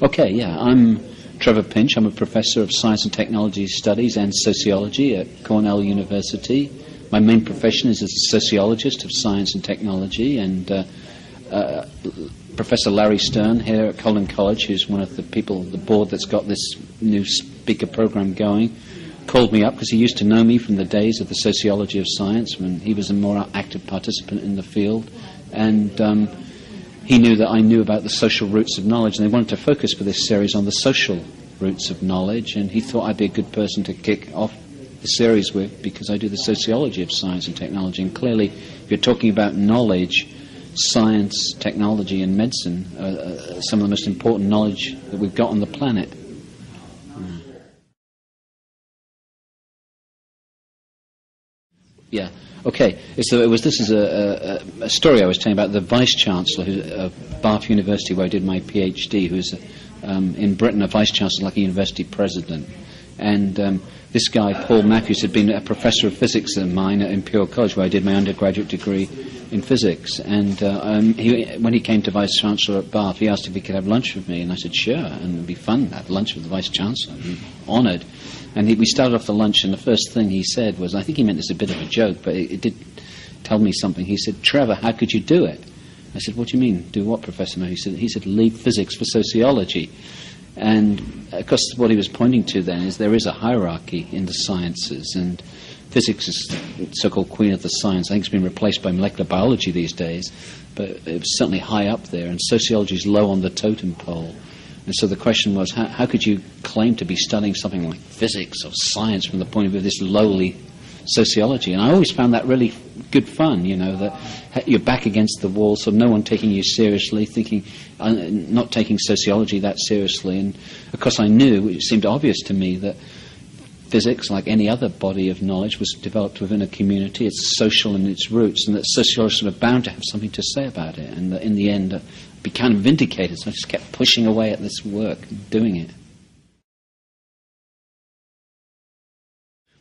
Okay, yeah, I'm Trevor Pinch. I'm a professor of science and technology studies and sociology at Cornell University. My main profession is as a sociologist of science and technology, and Professor Larry Stern here at Collin College, who's one of the people, the board that's got this new speaker program going, called me up because he used to know me from the days of the sociology of science when he was a more active participant in the field, and he knew that I knew about the social roots of knowledge, and they wanted to focus for this series on the social roots of knowledge, and he thought I'd be a good person to kick off the series with because I do the sociology of science and technology, and clearly if you're talking about knowledge, science, technology and medicine are some of the most important knowledge that we've got on the planet. Yeah. Okay. This is a story I was telling about the Vice Chancellor of Bath University, where I did my PhD, who's in Britain a Vice Chancellor like a university president. And this guy, Paul Matthews, had been a professor of physics of mine at Imperial College, where I did my undergraduate degree in physics. And when he came to Vice Chancellor at Bath, he asked if he could have lunch with me, and I said, sure, and it would be fun to have lunch with the Vice Chancellor. I'm honoured. And we started off the lunch, and the first thing he said was, I think he meant this a bit of a joke, but it did tell me something. He said, Trevor, how could you do it? I said, what do you mean, do what, Professor Mo? He said, leave physics for sociology. And, of course, what he was pointing to then is there is a hierarchy in the sciences, and physics is the so-called queen of the science. I think it's been replaced by molecular biology these days, but it was certainly high up there, and sociology is low on the totem pole. And so the question was, how could you claim to be studying something like physics or science from the point of view of this lowly sociology? And I always found that really good fun, you know, that you're back against the wall, so no one taking you seriously, not taking sociology that seriously. And, of course, I knew, it seemed obvious to me, that physics, like any other body of knowledge, was developed within a community. It's social in its roots, and that sociologists are bound to have something to say about it. And in the end, be kind of vindicated, so I just kept pushing away at this work, doing it.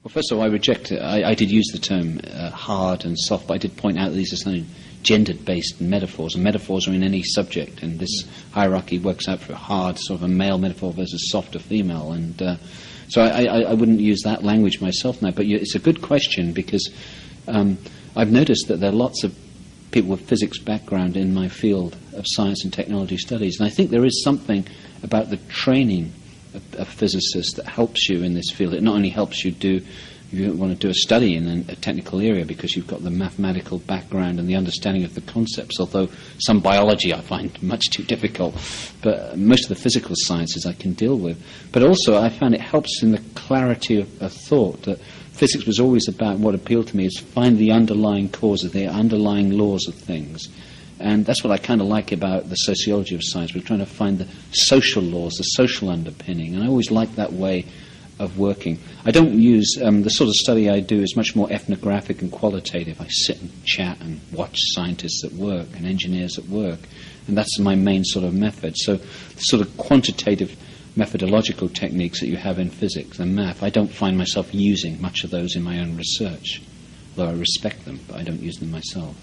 Well, first of all, I reject it. I did use the term hard and soft, but I did point out that these are something gender-based metaphors, and metaphors are in any subject, and this hierarchy works out for hard, sort of a male metaphor versus soft, a female, and so I wouldn't use that language myself now, but it's a good question because I've noticed that there are lots of people with physics background in my field of science and technology studies, and I think there is something about the training of physicists that helps you in this field. It not only helps you you want to do a study in a technical area because you've got the mathematical background and the understanding of the concepts, although some biology I find much too difficult, but most of the physical sciences I can deal with. But also I found it helps in the clarity of thought, that physics was always about, what appealed to me is find the underlying causes, the underlying laws of things. And that's what I kind of like about the sociology of science. We're trying to find the social laws, the social underpinning, and I always like that way of working. I don't use, the sort of study I do is much more ethnographic and qualitative. I sit and chat and watch scientists at work and engineers at work, and that's my main sort of method. So the sort of quantitative methodological techniques that you have in physics and math, I don't find myself using much of those in my own research, though I respect them, but I don't use them myself.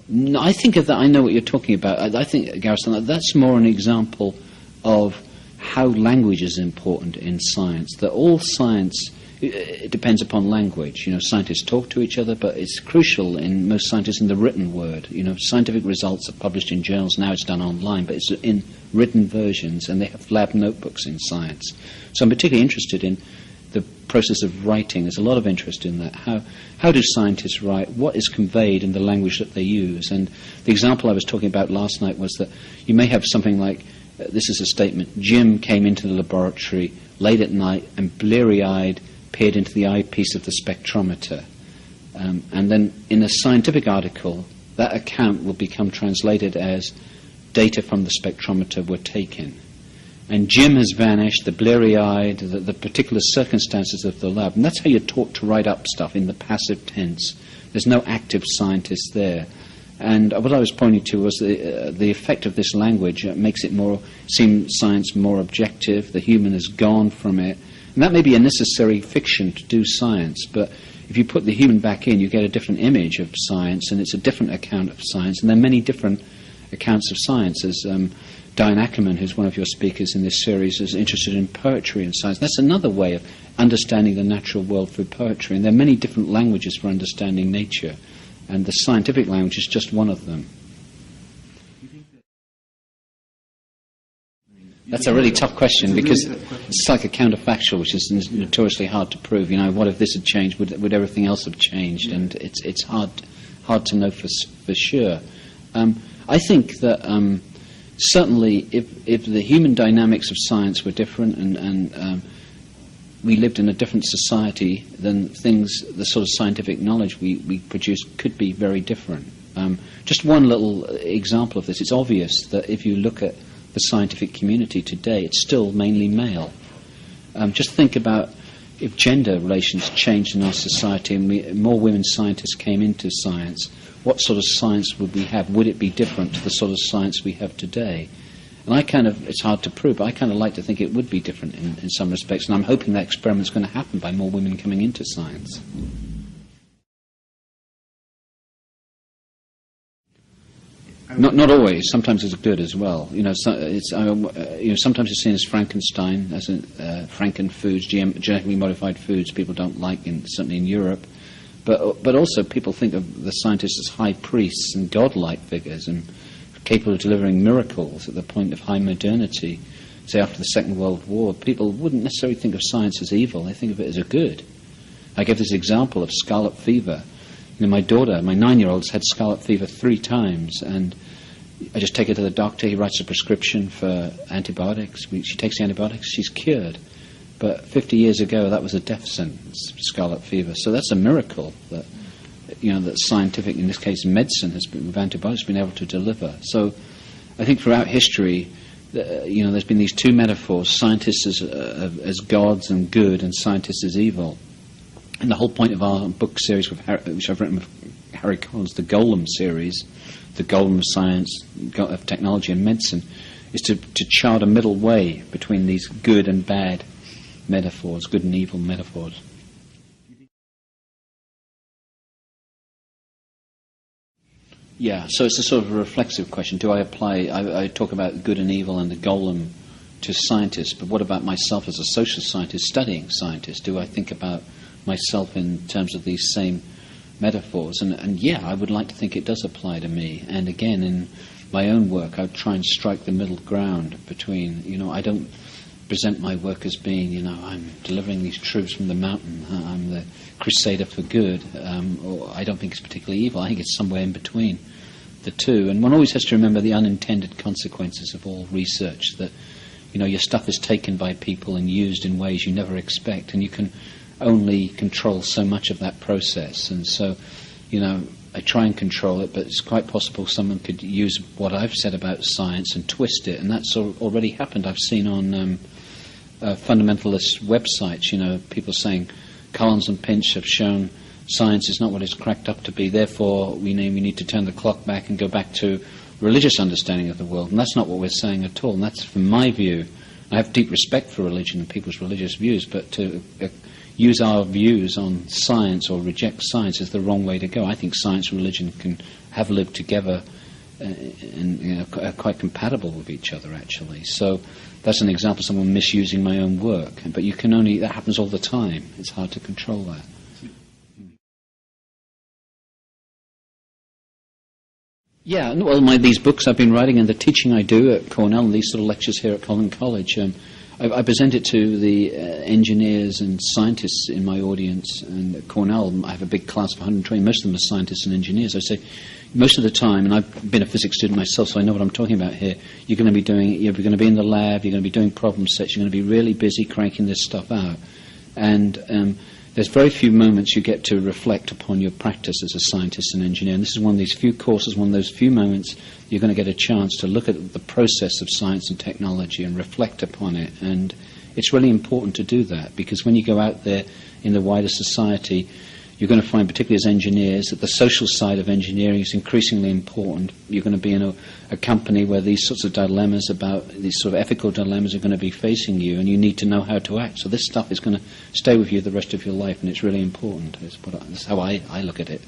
No, I think of that. I know what you're talking about. I think, Garrison, that's more an example of how language is important in science. That all science, it depends upon language. You know, scientists talk to each other, but it's crucial in most scientists in the written word. You know, scientific results are published in journals. Now it's done online, but it's in written versions, and they have lab notebooks in science. So I'm particularly interested in the process of writing. There's a lot of interest in that. How do scientists write? What is conveyed in the language that they use? And the example I was talking about last night was that you may have something like, this is a statement, Jim came into the laboratory late at night and bleary-eyed peered into the eyepiece of the spectrometer. And then in a scientific article, that account will become translated as data from the spectrometer were taken. And Jim has vanished, the bleary-eyed, the particular circumstances of the lab. And that's how you're taught to write up stuff, in the passive tense. There's no active scientist there. And what I was pointing to was the effect of this language makes it seem science more objective. The human has gone from it. And that may be a necessary fiction to do science, but if you put the human back in, you get a different image of science, and it's a different account of science, and there are many different accounts of science. As Diane Ackerman, who's one of your speakers in this series, is interested in poetry and science. That's another way of understanding the natural world through poetry, and there are many different languages for understanding nature, and the scientific language is just one of them. That's a really tough question, because it's like a counterfactual, which is notoriously hard to prove. You know, what if this had changed? Would everything else have changed? And it's hard to know for sure. I think that certainly if the human dynamics of science were different and we lived in a different society, then the sort of scientific knowledge we produce could be very different. Just one little example of this. It's obvious that if you look at the scientific community today, it's still mainly male. Just think about if gender relations changed in our society and more women scientists came into science, what sort of science would we have? Would it be different to the sort of science we have today? And it's hard to prove, but I kind of like to think it would be different in some respects, and I'm hoping that experiment's going to happen by more women coming into science. Not always. Sometimes it's good as well. You know, sometimes it's seen as Frankenstein, as Frankenfoods, genetically modified foods people don't like, certainly in Europe. But also people think of the scientists as high priests and godlike figures and capable of delivering miracles at the point of high modernity. Say after the Second World War, people wouldn't necessarily think of science as evil. They think of it as a good. I give this example of scarlet fever. You know, my daughter, my 9-year-old, has had scarlet fever 3 times, and I just take her to the doctor. He writes a prescription for antibiotics. She takes the antibiotics. She's cured. But 50 years ago, that was a death sentence for scarlet fever. So that's a miracle that, that scientific, in this case medicine, with antibiotics, been able to deliver. So I think throughout history, there's been these 2 metaphors: scientists as gods and good, and scientists as evil. And the whole point of our book series, which I've written with Harry Collins, the Golem series, the Golem of science, of technology and medicine, is to chart a middle way between these good and bad metaphors, good and evil metaphors. Yeah, so it's a sort of a reflexive question. Do I apply, I talk about good and evil and the golem to scientists, but what about myself as a social scientist studying scientists? Do I think about myself in terms of these same metaphors? And yeah, I would like to think it does apply to me. And again, in my own work, I try and strike the middle ground between, I don't present my work as being, I'm delivering these truths from the mountain, I'm the crusader for good, or I don't think it's particularly evil. I think it's somewhere in between the two. And one always has to remember the unintended consequences of all research, that, your stuff is taken by people and used in ways you never expect, and you can only control so much of that process. And so, I try and control it, but it's quite possible someone could use what I've said about science and twist it, and that's already happened. I've seen on fundamentalist websites, people saying Collins and Pinch have shown science is not what it's cracked up to be, therefore we need to turn the clock back and go back to religious understanding of the world. And that's not what we're saying at all. And that's, from my view, I have deep respect for religion and people's religious views, but to use our views on science or reject science is the wrong way to go. I think science and religion can have lived together and are quite compatible with each other, actually. So that's an example of someone misusing my own work. But that happens all the time. It's hard to control that. Yeah, well, these books I've been writing and the teaching I do at Cornell and these sort of lectures here at Collin College, I present it to the engineers and scientists in my audience. And at Cornell, I have a big class of 120. Most of them are scientists and engineers. I say, most of the time, and I've been a physics student myself, so I know what I'm talking about here, you're going to be in the lab, you're going to be doing problem sets, you're going to be really busy cranking this stuff out. And there's very few moments you get to reflect upon your practice as a scientist and engineer. And this is one of these few courses, one of those few moments you're going to get a chance to look at the process of science and technology and reflect upon it. And it's really important to do that, because when you go out there in the wider society, you're going to find, particularly as engineers, that the social side of engineering is increasingly important. You're going to be in a company where these sorts of dilemmas about, these sort of ethical dilemmas are going to be facing you, and you need to know how to act. So this stuff is going to stay with you the rest of your life, and it's really important. That's how I look at it.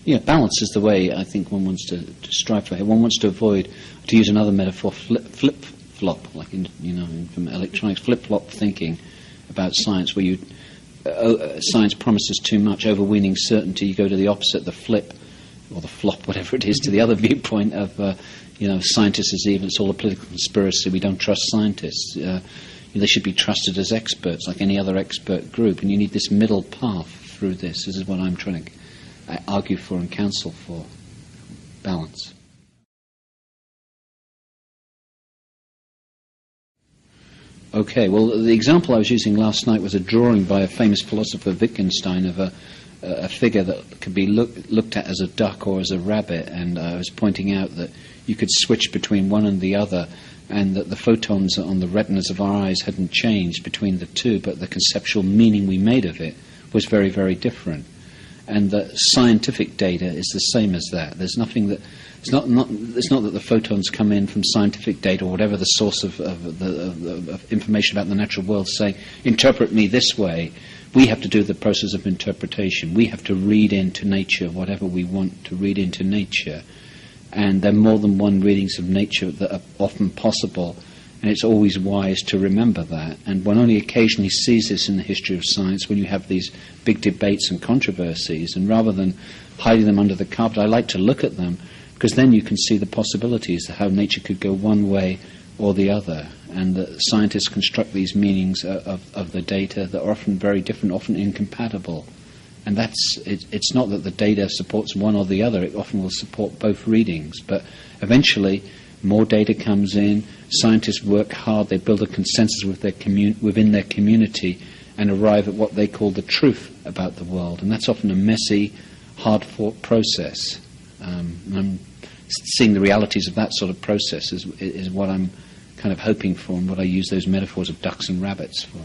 Yeah, balance is the way I think one wants to strive for. One wants to avoid, to use another metaphor, flip-flop, like from electronics, flip-flop thinking about science, where science promises too much, overweening certainty. You go to the opposite, the flip, or the flop, whatever it is, to the other viewpoint of, scientists as evil. It's all a political conspiracy. We don't trust scientists. They should be trusted as experts, like any other expert group. And you need this middle path through this. This is what I'm trying to argue for and counsel for. Balance. Okay, well, the example I was using last night was a drawing by a famous philosopher, Wittgenstein, of a figure that could be looked at as a duck or as a rabbit, and I was pointing out that you could switch between one and the other, and that the photons on the retinas of our eyes hadn't changed between the two, but the conceptual meaning we made of it was very, very different. And the scientific data is the same as that. There's nothing that it's not that the photons come in from scientific data or whatever the source of information about the natural world saying, interpret me this way. We have to do the process of interpretation. We have to read into nature whatever we want to read into nature. And there are more than one readings of nature that are often possible, and it's always wise to remember that. And one only occasionally sees this in the history of science when you have these big debates and controversies, and rather than hiding them under the carpet, I like to look at them, because then you can see the possibilities of how nature could go one way or the other, and that scientists construct these meanings of the data that are often very different, often incompatible. And it's not that the data supports one or the other, it often will support both readings, but eventually more data comes in, scientists work hard, they build a consensus within their community and arrive at what they call the truth about the world. And that's often a messy, hard-fought process. And I'm seeing the realities of that sort of process is what I'm kind of hoping for, and what I use those metaphors of ducks and rabbits for.